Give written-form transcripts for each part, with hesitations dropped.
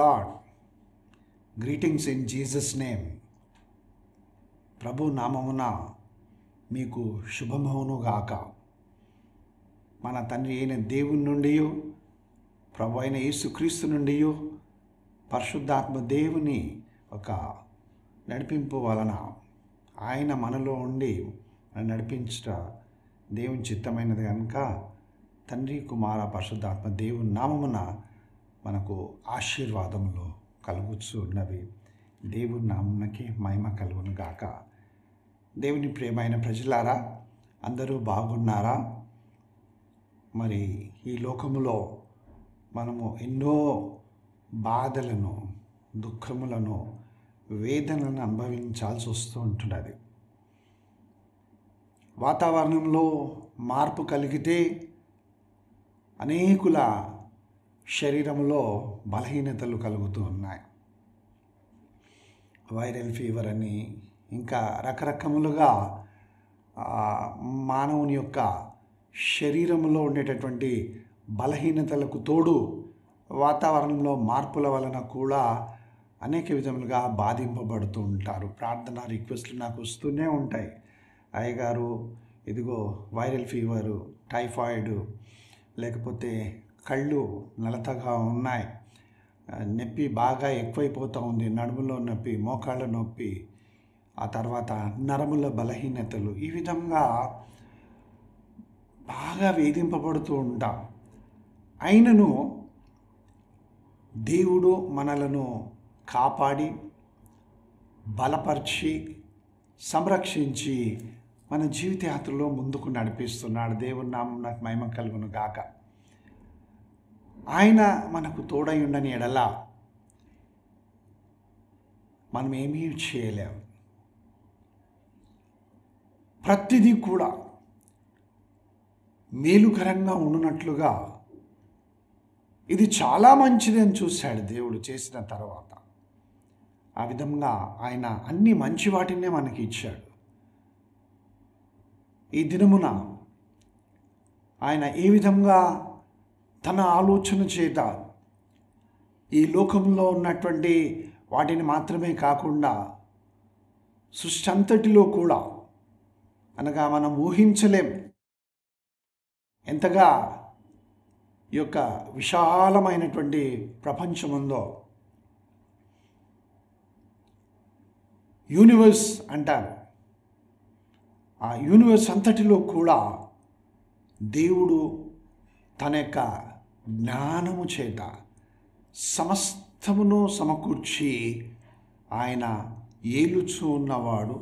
Lord. Greetings in Jesus name. ప్రభు నామమున మీకు శుభమవునుగాక. మన తండ్రి అయిన దేవుని నుండి, ప్రభు అయిన యేసుక్రీస్తు నుండి, పరిశుద్ధాత్మ దేవుని ఒక నడిపింపు వలన ఆయన మనలో ఉండి నడిపించుట దేవుని చిత్తమైనది కనుక తండ్రి, కుమార, పరిశుద్ధాత్మ దేవుని నామమున మనకు ఆశీర్వాదములు కలుగుచు ఉన్నవి. దేవుని నామమునకి మహిమ కలుగును గాక. దేవుని ప్రియమైన ప్రజలారా, అందరూ బాగున్నారా? మరి ఈ లోకములో మనము ఎన్నో బాధలను, దుఃఖములను, వేదనలను అనుభవించాల్సి వస్తూ ఉంటున్నది. వాతావరణంలో మార్పు కలిగితే అనేకుల శరీరంలో బలహీనతలు కలుగుతూ ఉన్నాయి. వైరల్ ఫీవర్ అని ఇంకా రకరకములుగా మానవుని యొక్క శరీరంలో ఉండేటటువంటి బలహీనతలకు తోడు వాతావరణంలో మార్పుల వలన కూడా అనేక విధములుగా బాధింపబడుతూ ఉంటారు. ప్రార్థన రిక్వెస్ట్లు నాకు వస్తూనే ఉంటాయి. అయ్యగారు, ఇదిగో వైరల్ ఫీవరు, టైఫాయిడ్, లేకపోతే కళ్ళు నలతగా ఉన్నాయి, నొప్పి బాగా ఎక్కువైపోతూ ఉంది, నడుములో నొప్పి, మోకాళ్ళ నొప్పి, ఆ తర్వాత నరముల బలహీనతలు, ఈ విధంగా బాగా వేధింపబడుతూ ఉంటాం. అయినను దేవుడు మనలను కాపాడి, బలపరిచి, సంరక్షించి మన జీవిత యాత్రలో ముందుకు నడిపిస్తున్నాడు. దేవుని నామం నాకు మహిమ కలుగును గాక. ఆయన మనకు తోడై ఉండని ఎడల మనం ఏమీ చేయలేము. ప్రతిదీ కూడా మేలుకరంగా ఉండునట్లుగా ఇది చాలా మంచిది అని చూశాడు దేవుడు చేసిన తర్వాత. ఆ విధంగా ఆయన అన్ని మంచి వాటినే మనకి ఇచ్చాడు. ఈ దినమున ఆయన ఏ విధంగా తన ఆలోచన చేత ఈ లోకంలో ఉన్నటువంటి వాటిని మాత్రమే కాకుండా సృష్టి అంతటిలో కూడా, అనగా మనం ఊహించలేం ఎంతగా ఈ యొక్క విశాలమైనటువంటి ప్రపంచం ఉందో. యూనివర్స్ అంటారు. ఆ యూనివర్స్ అంతటిలో కూడా దేవుడు తన యొక్క జ్ఞానము చేత సమస్తమును సమకూర్చి ఆయన ఏలుచూ ఉన్నవాడు.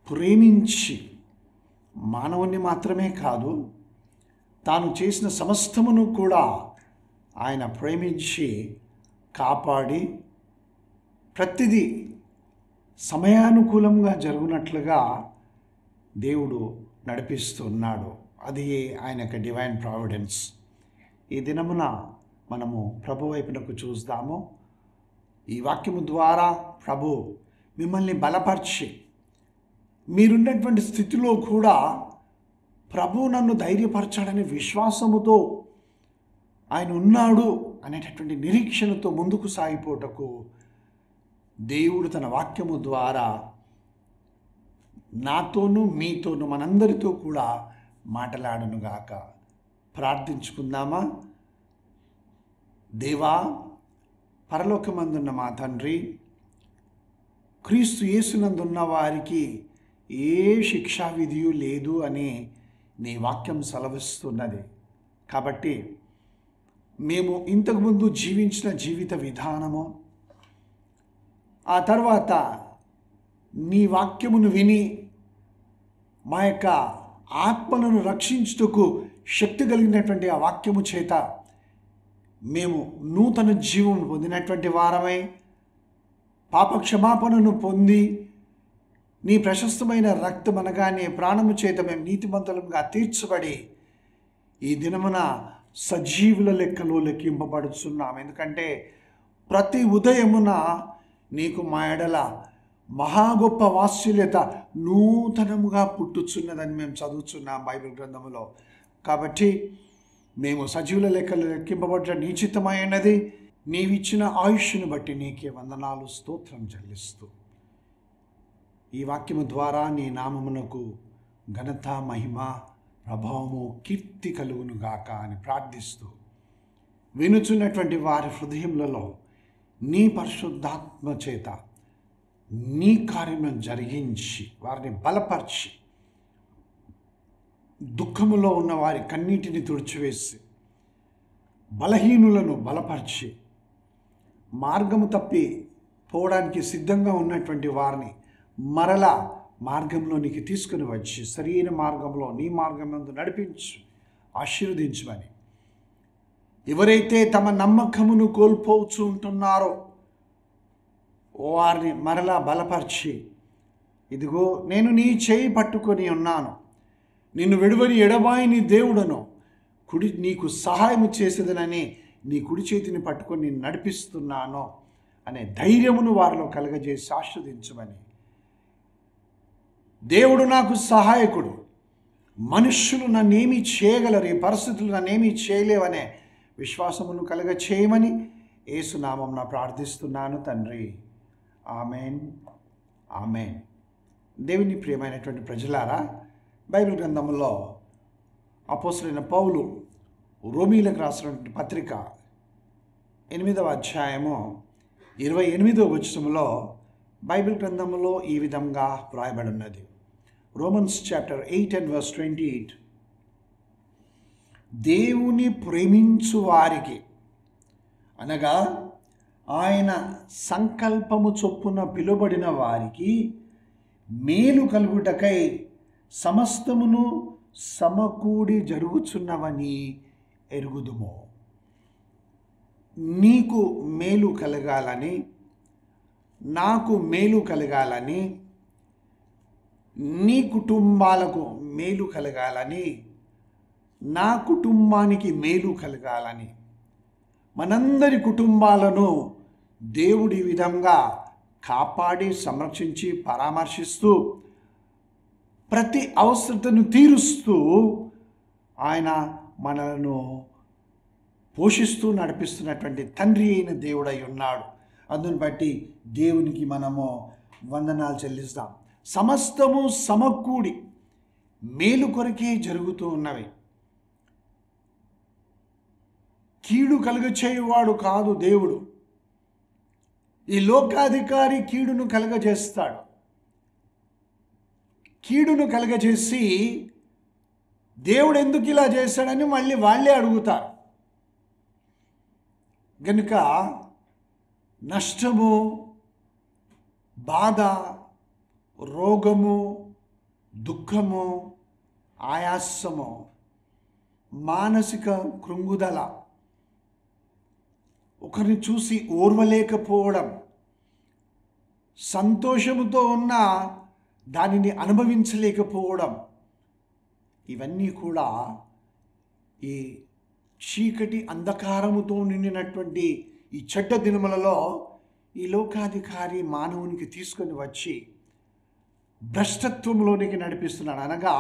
ప్రేమించి మానవుని మాత్రమే కాదు, తాను చేసిన సమస్తమును కూడా ఆయన ప్రేమించి కాపాడి ప్రతిదీ సమయానుకూలంగా జరుగునట్లుగా దేవుడు నడిపిస్తున్నాడు. అది ఆయన యొక్క డివైన్ ప్రావిడెన్స్. ఈ దినమున మనము ప్రభు వైపునకు చూద్దాము. ఈ వాక్యము ద్వారా ప్రభు మిమ్మల్ని బలపరిచి, మీరున్నటువంటి స్థితిలో కూడా ప్రభు నన్ను ధైర్యపరచాడనే విశ్వాసముతో ఆయన ఉన్నాడు అనేటటువంటి నిరీక్షణతో ముందుకు సాగిపోటకు దేవుడు తన వాక్యము ద్వారా నాతోనూ మీతోనూ మనందరితో కూడా మాట్లాడునుగాక. ప్రార్థించుకుందామా? దేవా, పరలోకమందున్న మా తండ్రి, క్రీస్తు యేసునందున్న వారికి ఏ శిక్షా విధియు లేదు అని నీ వాక్యం సెలవిస్తున్నది. కాబట్టి మేము ఇంతకుముందు జీవించిన జీవిత విధానము, ఆ తర్వాత నీ వాక్యమును విని మా యొక్క ఆత్మలను రక్షించుటకు శక్తి కలిగినటువంటి ఆ వాక్యము చేత మేము నూతన జీవం పొందినటువంటి వారమై, పాప క్షమాపణను పొంది, నీ ప్రశస్తమైన రక్తం అనగానే ప్రాణము చేత మేము నీతిమంతులుగా తీర్చబడి ఈ దినమున సజీవుల లెక్కలో లెక్కింపబడుచున్నాం. ఎందుకంటే ప్రతి ఉదయమున నీకు మా ఎడల మహా గొప్ప వాత్సల్యత నూతనముగా పుట్టుచున్నదని మేము చదువుతున్నాం బైబిల్ గ్రంథములో. కాబట్టి మేము సజీవుల లెక్కలు లెక్కింపబడ్డ నిశ్చితమైనది. నీవిచ్చిన ఆయుష్ను బట్టి నీకే వందనాలు, స్తోత్రం చెల్లిస్తూ ఈ వాక్యము ద్వారా నీ నామమునకు ఘనత, మహిమ, ప్రభావము, కీర్తి కలుగును గాక అని ప్రార్థిస్తూ వినుచున్నటువంటి వారి హృదయములలో నీ పరిశుద్ధాత్మ చేత నీ కార్యములను జరిగించి వారిని బలపరిచి, దుఃఖములో ఉన్న వారి కన్నీటిని తుడిచివేసి, బలహీనులను బలపరిచి, మార్గము తప్పి పోవడానికి సిద్ధంగా ఉన్నటువంటి వారిని మరలా మార్గంలోనికి తీసుకుని వచ్చి సరైన మార్గంలో నీ మార్గం నందు నడిపించు, ఆశీర్వదించమని, ఎవరైతే తమ నమ్మకమును కోల్పోతూ ఉంటున్నారో వారిని మరలా బలపరిచి, ఇదిగో నేను నీ చేయి పట్టుకొని ఉన్నాను, నిన్ను విడువని ఎడబాయిని దేవుడను, నీకు సహాయం చేసేదనని నీ కుడి చేతిని పట్టుకొని నేను నడిపిస్తున్నాను అనే ధైర్యమును వారిలో కలగజేసి ఆశీర్వదించమని, దేవుడు నాకు సహాయకుడు, మనుష్యులు నన్నేమీ చేయగలరు, ఈ పరిస్థితులు నన్నేమీ చేయలేవనే విశ్వాసమును కలగ చేయమని యేసునామమున ప్రార్థిస్తున్నాను తండ్రి. Amen, amen. దేవుని ప్రియమైనటువంటి ప్రజలారా, బైబిల్ గ్రంథంలో అపోస్తలుడైన పౌలు రోమీలకు రాసినటువంటి పత్రిక 8వ అధ్యాయము 28వ వచనములో బైబిల్ గ్రంథంలో ఈ విధంగా వ్రాయబడి ఉన్నది. Romans chapter 8 and verse 28. దేవుని ప్రేమించు వారికి, అనగా ఆయన సంకల్పము చొప్పున పిలువబడిన వారికి మేలు కలుగుటకై సమస్తమును సమకూడి జరుగుచున్నవని ఎరుగుదుము. నీకు మేలు కలగాలని, నాకు మేలు కలగాలని, నీ కుటుంబాలకు మేలు కలగాలని, నా కుటుంబానికి మేలు కలగాలని, మనందరి కుటుంబాలను దేవుడి విధంగా కాపాడి సంరక్షించి పరామర్శిస్తూ ప్రతి అవసరతను తీరుస్తూ ఆయన మనలను పోషిస్తూ నడిపిస్తున్నటువంటి తండ్రి అయిన దేవుడై ఉన్నాడు. అందుని బట్టి దేవునికి మనము వందనాలు చెల్లిస్తాం. సమస్తము సమకూడి మేలు కొరకే జరుగుతూ ఉన్నవి. కీడు కలుగచేయువాడు కాదు దేవుడు. ఈ లోకాధికారి కీడును కలుగజేస్తాడు. కీడును కలుగజేసి దేవుడు ఎందుకు ఇలా చేశాడని మళ్ళీ వాళ్ళే అడుగుతారు. కనుక నష్టము, బాధ, రోగము, దుఃఖము, ఆయాసము, మానసిక కృంగుదల, ఒకరిని చూసి ఓర్వలేకపోవడం, సంతోషముతో ఉన్న దానిని అనుభవించలేకపోవడం, ఇవన్నీ కూడా ఈ చీకటి అంధకారముతో నిండినటువంటి ఈ చెడ్డ దినములలో ఈ లోకాధికారి మానవునికి తీసుకొని వచ్చి భ్రష్టత్వంలోనికి నడిపిస్తున్నాడు. అనగా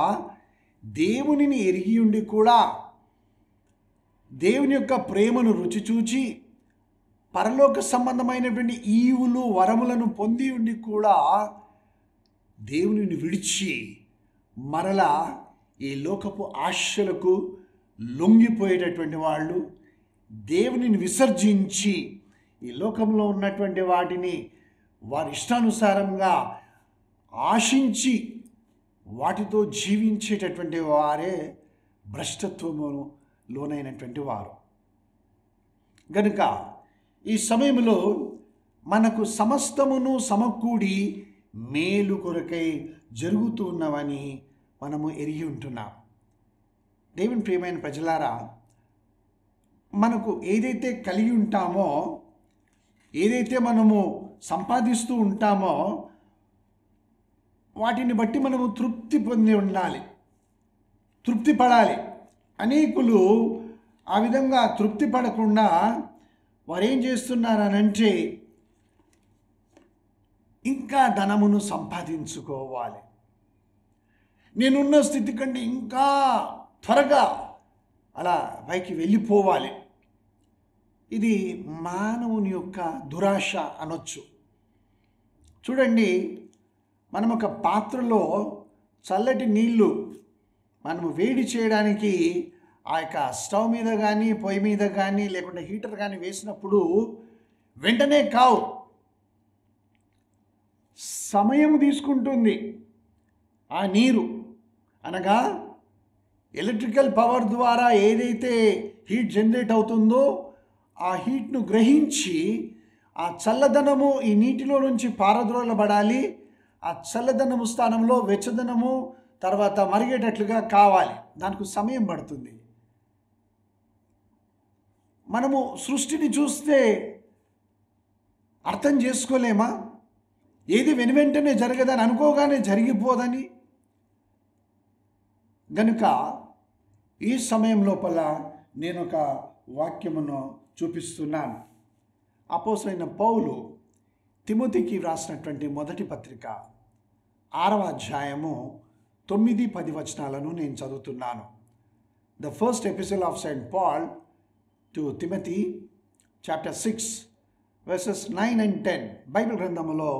దేవునిని ఎరిగి ఉండి కూడా, దేవుని యొక్క ప్రేమను రుచి చూచి పరలోక సంబంధమైనటువంటి ఈవులు వరములను పొంది ఉండి కూడా దేవునిని విడిచి మరలా ఈ లోకపు ఆశలకు లొంగిపోయేటటువంటి వాళ్ళు, దేవునిని విసర్జించి ఈ లోకంలో ఉన్నటువంటి వాటిని వారి ఇష్టానుసారంగా ఆశించి వాటితో జీవించేటటువంటి వారే భ్రష్టత్వము లోనైనటువంటి వారు. గనుక ఈ సమయంలో మనకు సమస్తమును సమకూడి మేలు కొరకై జరుగుతున్నవని మనము ఎరిగి ఉంటున్నాం. దేవుని ప్రియమైన ప్రజలారా, మనకు ఏదైతే కలిగి ఉంటామో, ఏదైతే మనము సంపాదిస్తూ ఉంటామో వాటిని బట్టి మనము తృప్తి పొంది ఉండాలి, తృప్తి పడాలి. అనేకులు ఆ విధంగా తృప్తి పడకుండా వారు ఏం చేస్తున్నారనంటే ఇంకా ధనమును సంపాదించుకోవాలి, నేనున్న స్థితి కంటే ఇంకా త్వరగా అలా పైకి వెళ్ళిపోవాలి. ఇది మానవుని యొక్క దురాశ అనొచ్చు. చూడండి, మనం ఒక పాత్రలో చల్లటి నీళ్ళు మనము వేడి చేయడానికి ఆ యొక్క స్టవ్ మీద కానీ పొయ్యి మీద కానీ లేకుంటే హీటర్ కానీ వేసినప్పుడు వెంటనే కావు, సమయం తీసుకుంటుంది. ఆ నీరు అనగా ఎలక్ట్రికల్ పవర్ ద్వారా ఏదైతే హీట్ జనరేట్ అవుతుందో ఆ హీట్ను గ్రహించి ఆ చల్లదనము ఈ నీటిలో నుంచి పారద్రోలబడాలి. ఆ చల్లదనము స్థానంలో వెచ్చదనము తర్వాత మరిగేటట్లుగా కావాలి. దానికి సమయం పడుతుంది. మనము సృష్టిని చూస్తే అర్థం చేసుకోలేమా? ఏది వెనువెంటనే జరగదని అనుకోగానే జరిగిపోదని. గనుక ఈ సమయం లోపల నేను ఒక వాక్యమును చూపిస్తున్నాను. అపోస్తలుడైన పౌలు తిమోతికి వ్రాసినటువంటి మొదటి పత్రిక 6వ అధ్యాయము 9-10 వచనాలను నేను చదువుతున్నాను. The first episode of Saint Paul to Timothy, chapter 6 verses 9 and 10 Bible గ్రంథములో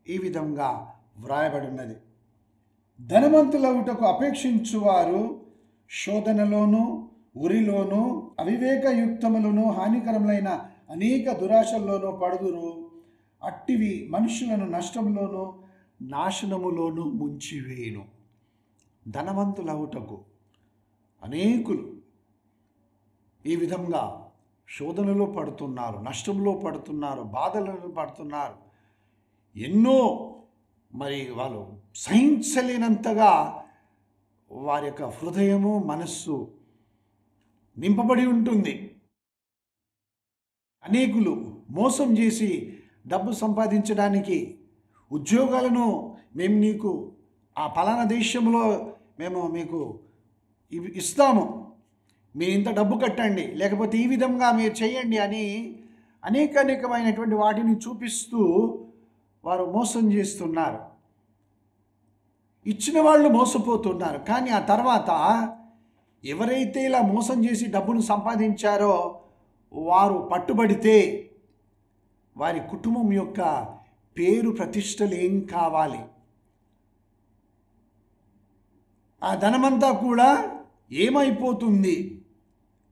ఈ విధంగా వ్రాయబడి ఉన్నది. ధనవంతులవుటకు అపేక్షించువారు శోధనలోను ఉరిలోను అవివేకయుక్తములను హానికరములైన అనేక దురాశల్లోనూ పడుదురు. అట్టివి మనుషులను నష్టంలోను నాశనములోను ముంచివేయును. ధనవంతులవుటకు అనేకులు ఈ విధంగా శోధనలో పడుతున్నారు, నష్టంలో పడుతున్నారు, బాధలలో పడుతున్నారు. ఎన్నో వాళ్ళు సహించలేనంతగా వారి యొక్క హృదయము మనస్సు నింపబడి ఉంటుంది. అనేకులు మోసం చేసి డబ్బు సంపాదించడానికి ఉద్యోగాలను మేము నీకు ఆ పలానా దేశంలో మేము మీకు ఇస్తాము, మీరు ఇంత డబ్బు కట్టండి, లేకపోతే ఈ విధంగా మీరు చేయండి అని అనేకమైనటువంటి వాటిని చూపిస్తూ వారు మోసం చేస్తున్నారు. ఇచ్చిన వాళ్ళు మోసపోతున్నారు. కానీ ఆ తర్వాత ఎవరైతే ఇలా మోసం చేసి డబ్బును సంపాదించారో వారు పట్టుబడితే వారి కుటుంబం యొక్క పేరు ప్రతిష్టలు ఏం కావాలి? ఆ ధనమంతా కూడా ఏమైపోతుంది?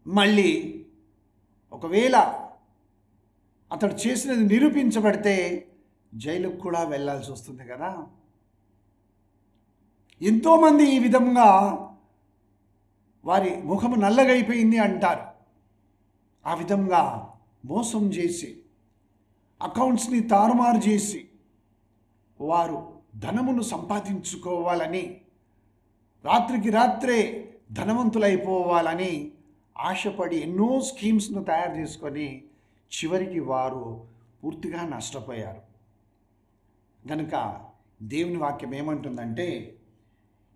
మళ్ళీ ఒకవేళ అతడు చేసినది నిరూపించబడితే జైలుకు కూడా వెళ్ళాల్సి వస్తుంది కదా. ఎంతోమంది ఈ విధంగా వారి ముఖము నల్లగైపోయింది అంటారు. ఆ విధంగా మోసం చేసి అకౌంట్స్ని తారుమారు చేసి వారు ధనమును సంపాదించుకోవాలని, రాత్రికి రాత్రే ధనవంతులైపోవాలని ఆశపడి ఎన్నో స్కీమ్స్ను తయారు చేసుకొని చివరికి వారు పూర్తిగా నష్టపోయారు. కనుక దేవుని వాక్యం ఏమంటుందంటే,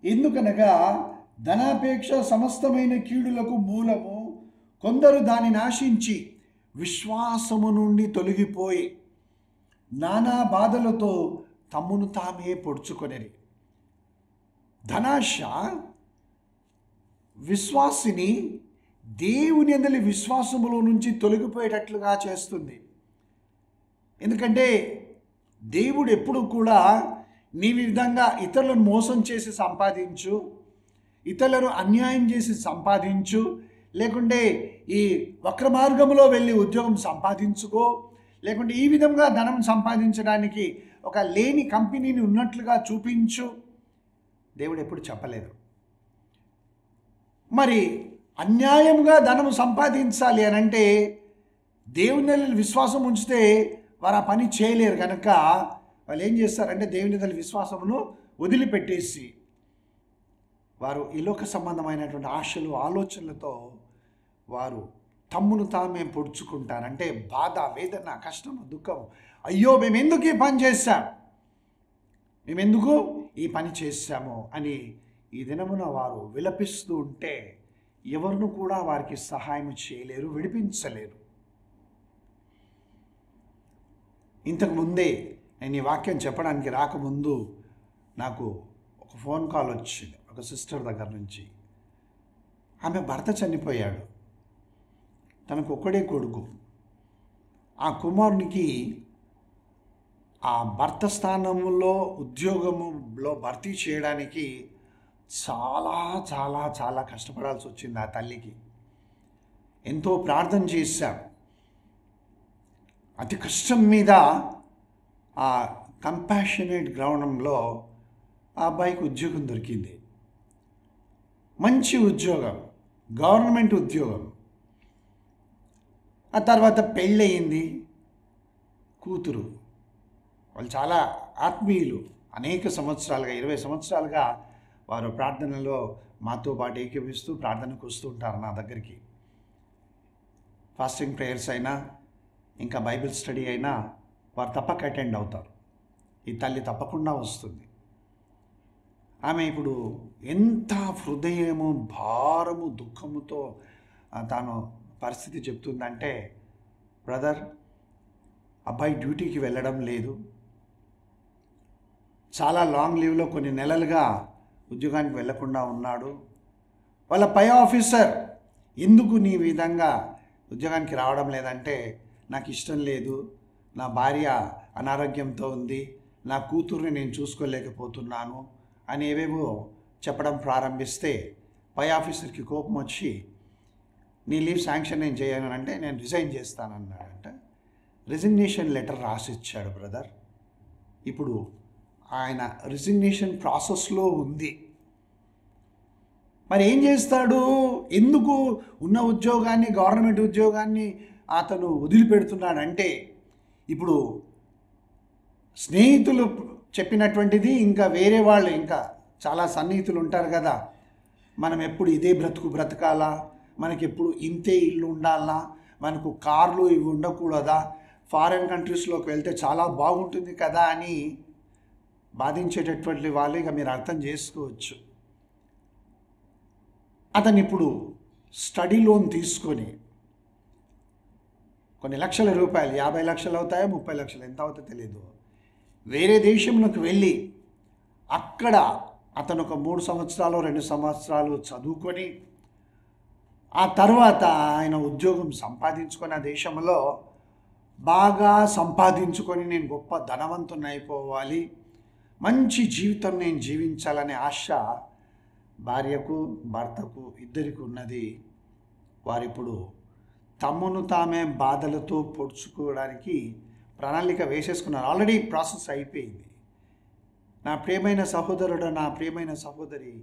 ఎందుకనగా ధనాపేక్ష సమస్తమైన కీడులకు మూలము, కొందరు దానిని ఆశించి విశ్వాసము నుండి తొలగిపోయి నానా బాధలతో తమ్మును తామే పొడుచుకొనిరి. ధనాశ విశ్వాసిని దేవుని యందలి విశ్వాసములో నుంచి తొలగిపోయేటట్లుగా చేస్తుంది. ఎందుకంటే దేవుడు ఎప్పుడు కూడా నీ విధంగా ఇతరులను మోసం చేసి సంపాదించు, ఇతరులను అన్యాయం చేసి సంపాదించు, లేకుంటే ఈ వక్ర మార్గంలో వెళ్ళి ఉద్యోగం సంపాదించుకో, లేకుంటే ఈ విధంగా ధనం సంపాదించడానికి ఒక లేని కంపెనీని ఉన్నట్లుగా చూపించు, దేవుడు ఎప్పుడు చెప్పలేదు. మరి అన్యాయంగా ధనం సంపాదించాలి అని అంటే దేవుని విశ్వాసం ఉంచితే వారు ఆ పని చేయలేరు. కనుక వాళ్ళు ఏం చేస్తారంటే దేవుని విశ్వాసమును వదిలిపెట్టేసి వారు ఈ లోక సంబంధమైనటువంటి ఆశలు ఆలోచనలతో వారు తమ్మును తామే పొడుచుకుంటారు. అంటే బాధ, వేదన, కష్టం, దుఃఖం. అయ్యో మేము ఎందుకు ఈ పని చేశాం, మేమెందుకు ఈ పని చేశాము అని ఈ దినమున వారు విలపిస్తూ ఉంటే ఎవరిని కూడా వారికి సహాయం చేయలేరు, విడిపించలేరు. ఇంతకుముందే నేను ఈ వాక్యం చెప్పడానికి రాకముందు నాకు ఒక ఫోన్ కాల్ వచ్చింది ఒక సిస్టర్ దగ్గర నుంచి. ఆమె భర్త చనిపోయాడు, తనకు ఒక్కడే కొడుకు. ఆ కుమారునికి ఆ భర్త స్థానంలో ఉద్యోగంలో భర్తీ చేయడానికి చాలా చాలా చాలా కష్టపడాల్సి వచ్చింది ఆ తల్లికి. ఎంతో ప్రార్థన చేశాం. అతి కష్టం మీద ఆ కంపాషనేట్ గ్రౌండ్లో ఆ అబ్బాయికి ఉద్యోగం దొరికింది. మంచి ఉద్యోగం, గవర్నమెంట్ ఉద్యోగం. ఆ తర్వాత పెళ్ళయింది, కూతురు. వాళ్ళు చాలా ఆత్మీయులు. అనేక సంవత్సరాలుగా 20 సంవత్సరాలుగా వారు ప్రార్థనలో మాతో పాటు ఏకీభవిస్తూ ప్రార్థనకు వస్తూ ఉంటారు నా దగ్గరికి. ఫాస్టింగ్ ప్రేయర్స్ అయినా ఇంకా బైబిల్ స్టడీ అయినా వారు తప్పక అటెండ్ అవుతారు. ఈ తల్లి తప్పకుండా వస్తుంది. ఆమె ఇప్పుడు ఎంత హృదయము, భారము, దుఃఖముతో తాను పరిస్థితి చెప్తుందంటే, బ్రదర్, అబ్బాయి డ్యూటీకి వెళ్ళడం లేదు, చాలా లాంగ్ లీవ్లో కొన్ని నెలలుగా ఉద్యోగానికి వెళ్లకుండా ఉన్నాడు. వాళ్ళ పై ఆఫీసర్ ఎందుకు నీ విధంగా ఉద్యోగానికి రావడం లేదంటే, నాకు ఇష్టం లేదు, నా భార్య అనారోగ్యంతో ఉంది, నా కూతుర్ని నేను చూసుకోలేకపోతున్నాను అని ఏవేవో చెప్పడం ప్రారంభిస్తే పై ఆఫీసర్కి కోపం వచ్చి, నీ లీవ్ శాంక్షన్ నేను చేయను అంటే నేను రిజైన్ చేస్తానన్నాడంట. రిజిగ్నేషన్ లెటర్ రాసిచ్చాడు బ్రదర్. ఇప్పుడు ఆయన రిజిగ్నేషన్ ప్రాసెస్లో ఉంది. మరి ఏం చేస్తాడు? ఎందుకు ఉన్న ఉద్యోగాన్ని, గవర్నమెంట్ ఉద్యోగాన్ని అతను వదిలిపెడుతున్నాడంటే, ఇప్పుడు స్నేహితులు చెప్పినటువంటిది, ఇంకా వేరే వాళ్ళు, ఇంకా చాలా సన్నిహితులు ఉంటారు కదా, మనం ఎప్పుడు ఇదే బ్రతుకు బ్రతకాలా, మనకి ఎప్పుడు ఇంతే ఇల్లు ఉండాలా, మనకు కార్లు ఇవి ఉండకూడదా, ఫారిన్ కంట్రీస్లోకి వెళ్తే చాలా బాగుంటుంది కదా అని బాధించేటటువంటి వాళ్ళు ఇక మీరు అర్థం చేసుకోవచ్చు. అతను ఇప్పుడు స్టడీ లోన్ తీసుకొని కొన్ని లక్షల రూపాయలు, 50 లక్షలు అవుతాయో 30 లక్షలు, ఎంత అవుతుందో తెలియదు, వేరే దేశంలోకి వెళ్ళి అక్కడ అతను ఒక 3 సంవత్సరాలు 2 సంవత్సరాలు చదువుకొని ఆ తర్వాత ఆయన ఉద్యోగం సంపాదించుకొని ఆ దేశంలో బాగా సంపాదించుకొని నేను గొప్ప ధనవంతుని అయిపోవాలి, మంచి జీవితం నేను జీవించాలనే ఆశ భార్యకు భర్తకు ఇద్దరికి ఉన్నది. వారిప్పుడు తమను తామే బాధలతో పొడుచుకోవడానికి ప్రణాళిక వేసేసుకున్నారు. ఆల్రెడీ ప్రాసెస్ అయిపోయింది. నా ప్రియమైన సహోదరుడు, నా ప్రియమైన సహోదరి,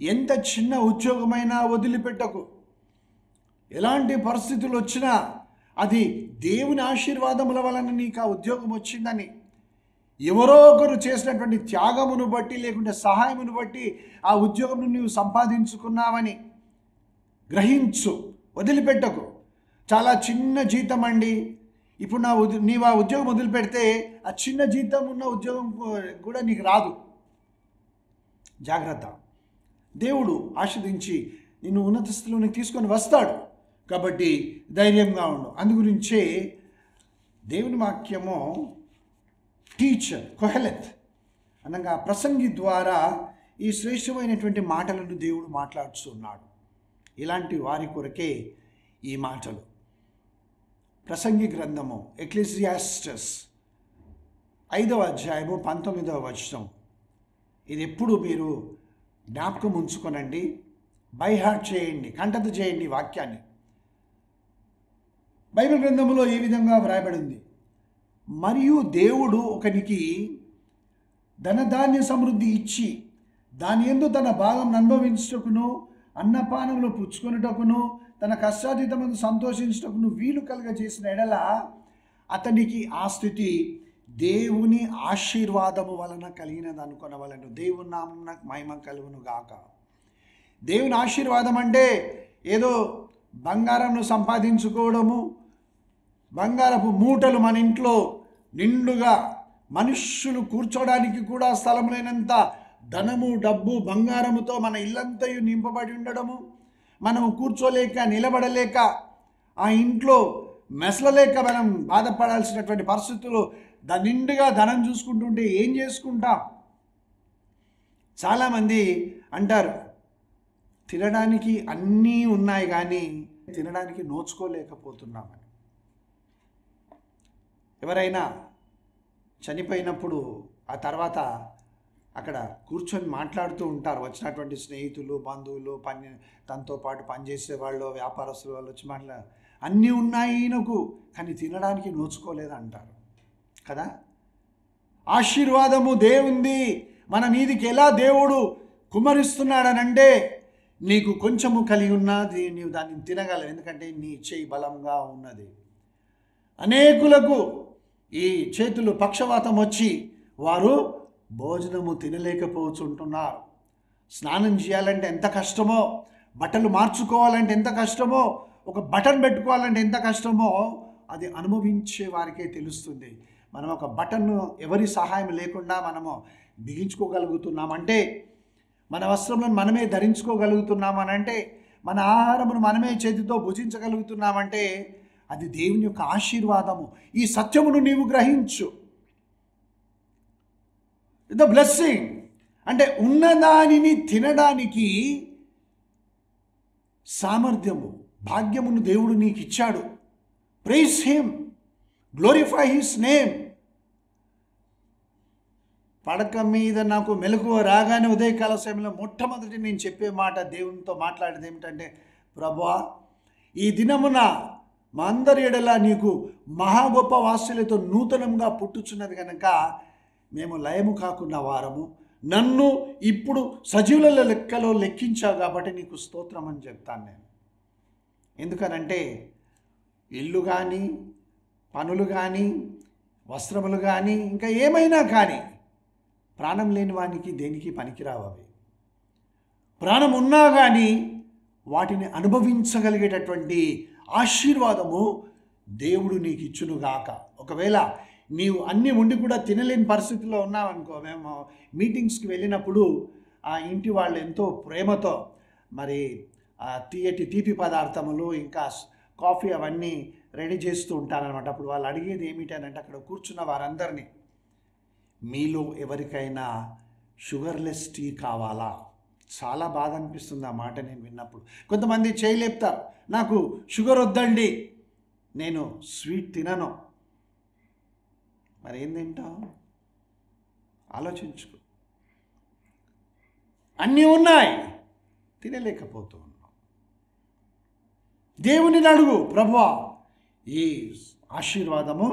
ఎంత చిన్న ఉద్యోగమైనా వదిలిపెట్టకు. ఎలాంటి పరిస్థితులు వచ్చినా అది దేవుని ఆశీర్వాదముల వలన నీకు ఆ ఉద్యోగం వచ్చిందని, ఎవరో ఒకరు చేసినటువంటి త్యాగమును బట్టి లేకుంటే సహాయమును బట్టి ఆ ఉద్యోగం నువ్వు సంపాదించుకున్నావని గ్రహించు, వదిలిపెట్టకు. చాలా చిన్న జీతం అండి, ఇప్పుడు నీవు ఆ ఉద్యోగం వదిలిపెడితే ఆ చిన్న జీతం ఉన్న ఉద్యోగం కూడా నీకు రాదు. జాగ్రత్త. దేవుడు ఆశీర్వదించి నిన్ను ఉన్నత స్థితిలోకి తీసుకొని వస్తాడు. కాబట్టి ధైర్యంగా ఉండు. అందుగురించే దేవుని వాక్యము టీచర్ కొహెలెత్ అనగా ప్రసంగి ద్వారా ఈ శ్రేష్టమైనటువంటి మాటలను దేవుడు మాట్లాడుతున్నాడు. ఇలాంటి వారి కొరకే ఈ మాటలు. ప్రసంగి గ్రంథము ఎక్లెసియాస్టస్ 5వ అధ్యాయము 19వ వచనం. ఇది ఎప్పుడు మీరు జ్ఞాపకం ఉంచుకోనండి, బై హార్ట్ చేయండి, కంఠత చేయండి వాక్యాన్ని. బైబిల్ గ్రంథంలో ఈ విధంగా వ్రాయబడింది, మరియు దేవుడు ఒకనికి ధనధాన్య సమృద్ధి ఇచ్చి దాని యందు తన భాగం అనుభవించుటకును, అన్నపానములు పుచ్చుకొనుటకును, తన కష్టాతీతమందు సంతోషించుటకును వీలు కలుగజేసిన ఎడల అతనికి ఆ స్థితి దేవుని ఆశీర్వాదము వలన కలిగినది అనుకొనవలెను. దేవుని నామమునకు మహిమ కలుగును గాక. దేవుని ఆశీర్వాదం అంటే ఏదో బంగారంను సంపాదించుకోవడము, బంగారపు మూటలు మన ఇంట్లో నిండుగా మనుష్యులు కూర్చోడానికి కూడా స్థలం లేనంత ధనము, డబ్బు, బంగారముతో మన ఇల్లంతయు నింపబడి ఉండడము, మనము కూర్చోలేక నిలబడలేక ఆ ఇంట్లో మెసలలేక మనం బాధపడాల్సినటువంటి పరిస్థితుల్లో నిండుగా ధనం చూసుకుంటుంటే ఏం చేసుకుంటాం? చాలామంది అంటారు, తినడానికి అన్నీ ఉన్నాయి కానీ తినడానికి నోచుకోలేకపోతున్నామని. ఎవరైనా చనిపోయినప్పుడు ఆ తర్వాత అక్కడ కూర్చొని మాట్లాడుతూ ఉంటారు. వచ్చినటువంటి స్నేహితులు, బంధువులు, తనతో పాటు పనిచేసే వాళ్ళు, వ్యాపారస్తులు వాళ్ళు వచ్చి అన్నీ ఉన్నాయి ఈయనకు, కానీ తినడానికి నోచుకోలేదు అంటారు కదా. ఆశీర్వాదము దేవుంది మన మీదికి ఎలా దేవుడు కుమ్మరిస్తున్నాడనంటే, నీకు కొంచెము కలిగి ఉన్నది నీవు దాన్ని తినగలవు, ఎందుకంటే నీ చేయి బలంగా ఉన్నది. అనేకులకు ఈ చేతులు పక్షవాతం వచ్చి వారు భోజనము తినలేకపోతుంటున్నారు. స్నానం చేయాలంటే ఎంత కష్టమో, బట్టలు మార్చుకోవాలంటే ఎంత కష్టమో, ఒక బటన్ పెట్టుకోవాలంటే ఎంత కష్టమో అది అనుభవించే వారికే తెలుస్తుంది. మనం ఒక బటన్ను ఎవరి సహాయం లేకుండా మనము బిగించుకోగలుగుతున్నామంటే, మన వస్త్రములను మనమే ధరించుకోగలుగుతున్నామనంటే, మన ఆహారమును మనమే చేతితో భుజించగలుగుతున్నామంటే అది దేవుని యొక్క ఆశీర్వాదము. ఈ సత్యమును నీవు గ్రహించు. ద బ్లెస్సింగ్ అంటే ఉన్నదానిని తినడానికి సామర్థ్యము, భాగ్యమును దేవుడు నీకు ఇచ్చాడు. Praise him, glorify his name. పడక మీద నాకు మెలకువ రాగానే ఉదయకాల సమయంలో మొట్టమొదటి నేను చెప్పే మాట, దేవునితో మాట్లాడేది ఏమిటంటే, ప్రభువా, ఈ దినమున మా అందరి ఎడల నీకు మహా గొప్ప వాత్సల్యతో నూతనంగా పుట్టుచున్నది కనుక మేము లయము కాకున్న వారము, నన్ను ఇప్పుడు సజీవుల లెక్కలో లెక్కించావు కాబట్టి నీకు స్తోత్రం అని చెప్తాను నేను. ఎందుకనంటే ఇల్లు కానీ, పనులు కానీ, వస్త్రములు కానీ, ఇంకా ఏమైనా కానీ ప్రాణం లేని వానికి దేనికి పనికిరావు. అవి ప్రాణం ఉన్నా కానీ వాటిని అనుభవించగలిగేటటువంటి ఆశీర్వాదము దేవుడు నీకు ఇచ్చునుగాక. ఒకవేళ నీవు అన్నీ ఉండి కూడా తినలేని పరిస్థితిలో ఉన్నావనుకో, మేము మీటింగ్స్కి వెళ్ళినప్పుడు ఆ ఇంటి వాళ్ళు ఎంతో ప్రేమతో మరి తీపి పదార్థములు ఇంకా కాఫీ అవన్నీ రెడీ చేస్తూ ఉంటారనమాట. అప్పుడు వాళ్ళు అడిగేది ఏమిటనంటే, అక్కడ కూర్చున్న వారందరినీ, మీలో ఎవరికైనా షుగర్లెస్ టీ కావాలా? చాలా బాధ అనిపిస్తుంది ఆ మాట నేను విన్నప్పుడు. కొంతమంది చేయలేపుతారు, నాకు షుగర్ వద్దండి, నేను స్వీట్ తినను. మరి ఏం తింటావు? ఆలోచించుకో. అన్నీ ఉన్నాయి, తినలేకపోతూ ఉన్నావు. దేవునిని అడుగు, ప్రభువా ఈ ఆశీర్వాదము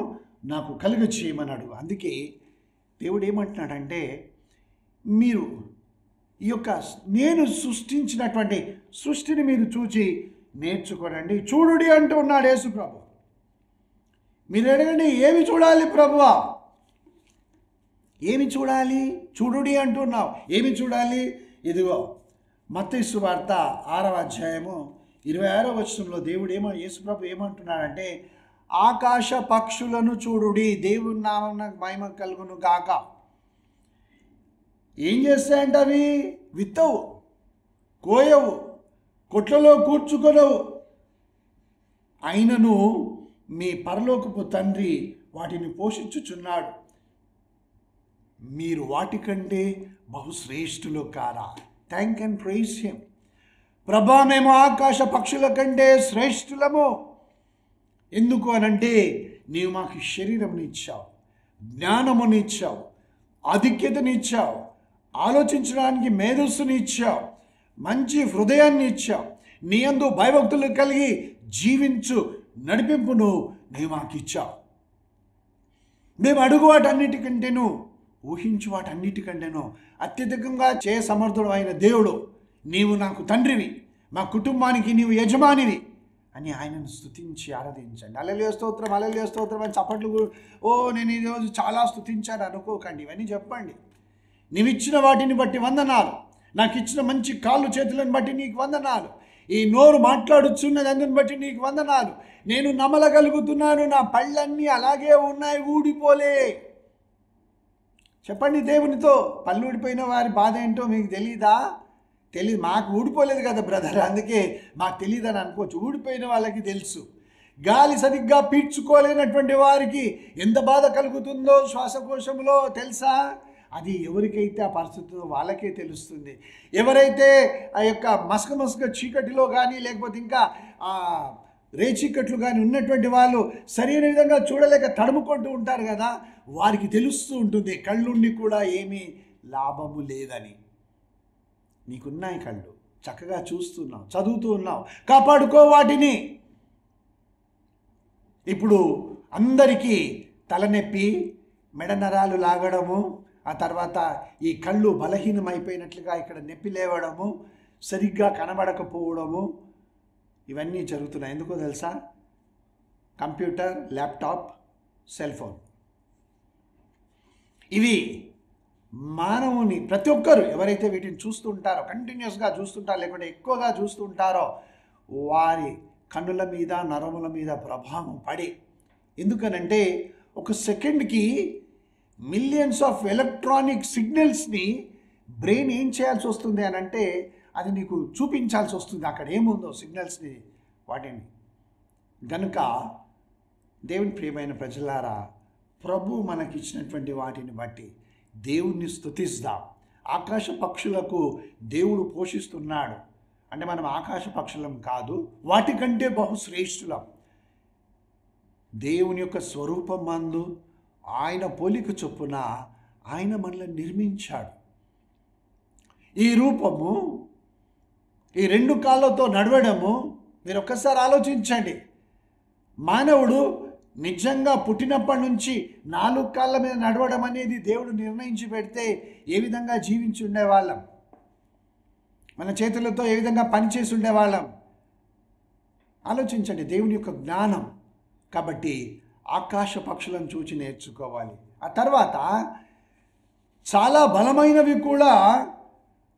నాకు కలుగ చేయమని అడుగు. అందుకే దేవుడు ఏమంటున్నాడంటే, మీరు ఈ యొక్క నేను సృష్టించినటువంటి సృష్టిని మీరు చూచి నేర్చుకోనండి, చూడుడి అంటూ ఉన్నాడు యేసు ప్రభు. మీరు అడగండి, ఏమి చూడాలి ప్రభువా? ఏమి చూడాలి? చూడుడి అంటున్నావు, ఏమి చూడాలి? ఇదిగో మత్తయి సువార్త 6వ అధ్యాయము 26వ వచనంలో దేవుడు యేసు ప్రభు ఏమంటున్నాడంటే, ఆకాశ పక్షులను చూడుడి, దేవుని నామమున మహిమ కలుగును గాక. ఏం చేస్తాయంటే అవి విత్తవు, కోయవు, కొట్లలో కూర్చుకొనవు, అయినను మీ పరలోకపు తండ్రి వాటిని పోషించుచున్నాడు. మీరు వాటికంటే బహుశ్రేష్ఠులు కారా? Thank and praise him. ప్రభా, మేము ఆకాశ పక్షుల కంటే శ్రేష్ఠులము. ఎందుకు అనంటే, నీవు మాకు శరీరమునిచ్చావు, జ్ఞానమునిచ్చావు, ఆధిక్యతనిచ్చావు, ఆలోచించడానికి మేధస్సుని ఇచ్చావు, మంచి హృదయాన్ని ఇచ్చావు, నీ యందు భయభక్తులు కలిగి జీవించు నడిపింపును నీవు మాకు ఇచ్చావు. మేము అడుగు వాటన్నిటికంటేను, ఊహించు వాటన్నిటికంటేను అత్యధికంగా సమర్థుడు అయిన దేవుడు, నీవు నాకు తండ్రివి, మా కుటుంబానికి నీవు యజమానివి అని ఆయనను స్తుతించి ఆరాధించండి. హల్లెలూయా స్తోత్రం, హల్లెలూయా స్తోత్రం అని చప్పట్లు, నేను ఈరోజు చాలా స్తుతించాను అనుకోకండి. ఇవన్నీ చెప్పండి. నీవిచ్చిన వాటిని బట్టి వందనాలు, నాకు ఇచ్చిన మంచి కాళ్ళు చేతులను బట్టి నీకు వందనాలు, ఈ నోరు మాట్లాడుచున్నది అందుని బట్టి నీకు వందనాలు, నేను నమలగలుగుతున్నాను, నా పళ్ళన్నీ అలాగే ఉన్నాయి, ఊడిపోలే. చెప్పండి దేవునితో. పళ్ళు ఊడిపోయిన వారి బాధ ఏంటో మీకు తెలీదా? తెలియదు. మాకు ఊడిపోలేదు కదా బ్రదర్, అందుకే మాకు తెలియదని అనుకోవచ్చు. ఊడిపోయిన వాళ్ళకి తెలుసు. గాలి సరిగ్గా పీల్చుకోలేనటువంటి వారికి ఎంత బాధ కలుగుతుందో శ్వాసకోశంలో తెలుసా? అది ఎవరికైతే ఆ పరిస్థితుల్లో వాళ్ళకే తెలుస్తుంది. ఎవరైతే ఆ యొక్క మసక చీకటిలో కానీ లేకపోతే ఇంకా రేచీకట్లు కానీ ఉన్నటువంటి వాళ్ళు సరైన విధంగా చూడలేక తడుముకుంటూ ఉంటారు కదా, వారికి తెలుస్తూ ఉంటుంది కళ్ళుండి కూడా ఏమీ లాభము లేదని. నీకున్నాయి కళ్ళు, చక్కగా చూస్తున్నావు, చదువుతూ ఉన్నావు, కాపాడుకో వాటిని. ఇప్పుడు అందరికీ తలనొప్పి, మెడ నరాలు లాగడము, ఆ తర్వాత ఈ కళ్ళు బలహీనమైపోయినట్లుగా ఇక్కడ నొప్పి లేవడము, సరిగ్గా కనబడకపోవడము, ఇవన్నీ జరుగుతున్నాయి. ఎందుకో తెలుసా? కంప్యూటర్, ల్యాప్టాప్, సెల్ ఫోన్, ఇవి మానవుని ప్రతి ఒక్కరు ఎవరైతే వీటిని చూస్తుంటారో, కంటిన్యూస్గా చూస్తుంటారో, లేకుంటే ఎక్కువగా చూస్తుంటారో, వారి కన్నుల మీద, నరముల మీద ప్రభావం పడి, ఎందుకనంటే ఒక సెకండ్కి మిలియన్స్ ఆఫ్ ఎలక్ట్రానిక్ సిగ్నల్స్ని బ్రెయిన్ ఏం చేయాల్సి వస్తుంది అని అంటే అది నీకు చూపించాల్సి వస్తుంది, అక్కడ ఏముందో సిగ్నల్స్ని, వాటిని. గనుక దేవుని ప్రియమైన ప్రజలారా, ప్రభు మనకిచ్చినటువంటి వాటిని బట్టి దేవుణ్ణి స్తుతిస్తాం. ఆకాశ పక్షులకు దేవుడు పోషిస్తున్నాడు అంటే మనం ఆకాశ పక్షులం కాదు, వాటికంటే బహుశ్రేష్ఠులం. దేవుని యొక్క స్వరూపం మందు ఆయన పోలిక చొప్పున ఆయన మనల్ని నిర్మించాడు. ఈ రూపము, ఈ రెండు కాళ్ళతో నడవడము, మీరు ఒక్కసారి ఆలోచించండి. మానవుడు నిజంగా పుట్టినప్పటి నుంచి 4 కాళ్ళ మీద నడవడం అనేది దేవుడు నిర్ణయించి పెడితే ఏ విధంగా జీవించి ఉండేవాళ్ళం, మన చేతులతో ఏ విధంగా పనిచేసి ఉండేవాళ్ళం ఆలోచించండి. దేవుని యొక్క జ్ఞానం. కాబట్టి ఆకాశ పక్షులను చూచి నేర్చుకోవాలి. ఆ తర్వాత చాలా బలమైనవి కూడా